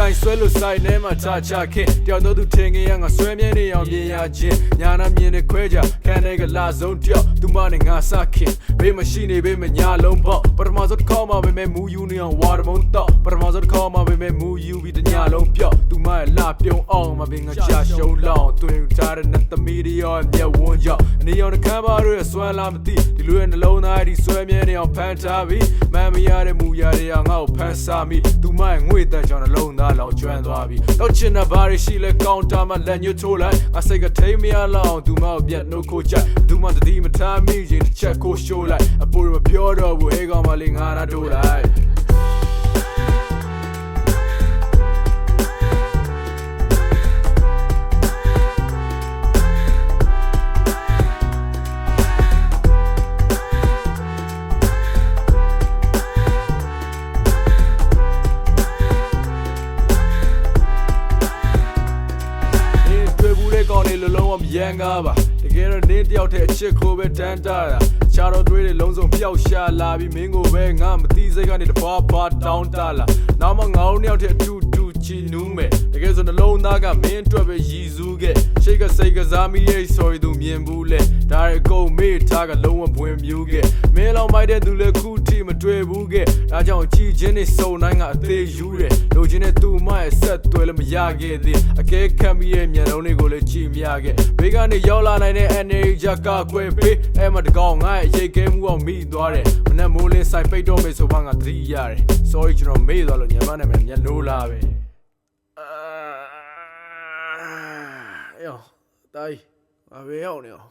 ကိုင်ဆွဲလို့ဆိုင်ထဲမှာချချခင်တယောက်တော့သူထင်ငယ်ရငါဆွဲမြဲနေအောင်မြင်ရချင်းညာနာမြင်နေခွဲကြခန်းထဲကလာဆုံးတယောက်သူမနဲ့ငါစခင်ဘေးမရှိနေဘေးမညာလုံးပေါ့ပထမဆုံးတစ်ခေါက်မှပဲမဲမူယူနေအောင်ဝါရမုံတော့ပထမဆုံးတစ်ခေါက်မှပဲမဲမူယူပြီးတညာလုံးပြော့သူမရဲ့လာပြုံအောင်မပင်ငါချရှုံးလောင်းတွင်ထားတဲ့နတ်သမီးတွေရောမျက်ဝန်းကြောင့်အနေရောနှကမ်းပါတို့ရဲ့ဆွမ်းလာမသိဒီလိုရဲ့နှလုံးသားဒီဆွဲမြဲနေအောင်ဖန်ထားပြီးမမ်းမရတဲ့မူရတွေကငါ့ကိုဖန်ဆာမိသူမရဲ့ငွေတန်ကြောင့်နှလုံးသားလောင်ကျွမ်းသွားပြီတော့ချင်တဲ့ဘာတွေရှိလဲကောင်တာမှလက်ညှိုးထိုးလိုက်ငါစိတ်ကထိမရလောက်သူမကိုပြတ်နှုတ်ခိုးချိုက်သူမတတိမထားမိရင်တစ်ချက်ကိုရှိုးလိုက်အပေါ်မပြောတော့ဘူးဟဲကောင်မလေးငါနာထိုးလိုက်ကောင်းနေလုံးလုံးမရန်ကားပါတကယ်တော့နေတယောက်တည်းအချစ်ကိုပဲတန်းတာချာတော့တွေးတွေလုံးစုံပျောက်ရှာလာပြီးမင်းကိုပဲငါမသိစိတ်ကနေတပွားပွားတောင်းတလာနောက်မှငါတို့နှစ်ယောက်တည်းအတူတူချီနူးမယ်တကယ်ဆိုနှလုံးသားကမင်းအတွက်ပဲရည်စူးခဲ့ရှိတ်ကစိတ်ကစားမိရဲ့ sorry သူမြင်ဘူးလေဒါရအကုန်မေ့ထားကလုံးဝပွင့်မြူးခဲ့မင်းလောင်မိုက်တဲ့သူလည်းခုထိမတွေ့ဘူးခဲ့ဒါကြောင့်ကြည်ချင်းနေစုံတိုင်းကအသေးယူတယ်လိုချင်တဲ့သူမရဲ့ဆက်သွဲလည်းမရခဲ့သေးအကဲခတ်မိရဲ့မျက်လုံးတွေကိုလည်းကြည့်မရခဲ့ဘေးကနေရောက်လာနိုင်တဲ့ energy ကကွယ်ပေးအဲ့မှာတကောင်ငါ့ရဲ့ရိတ်ခဲမှုအောင်မိသွားတယ်မနဲ့မိုးလင်းဆိုင်ပိတ်တော့မေဆိုပါငါသတိရတယ် sorry ကျွန်တော်မေ့သွားလို့ညမနာမည်မျက်နှိုးလာပဲယောတိုင်းဘာပဲရောက်နေအောင်